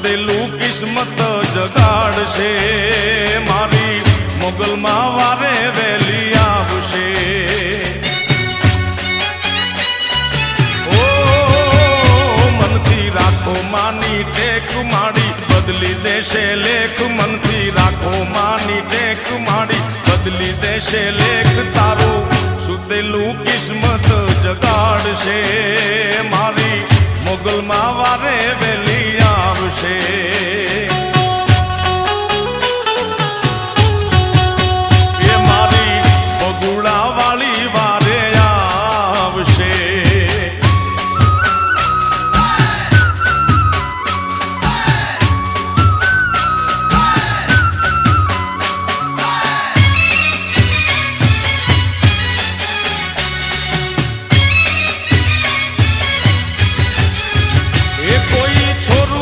સુધેલું કિસ્મત જગાડશે મારી મોગલમાં વારે વેલી આવશે ઓ મનથી રાખો માની ટેક માડી બદલી દેશે લેખ મનથી રાખો માની ટેક માડી બદલી દેશે લેખ તારો સુધેલું કિસ્મત જગાડશે મારી મોગલમાં વારે વેલી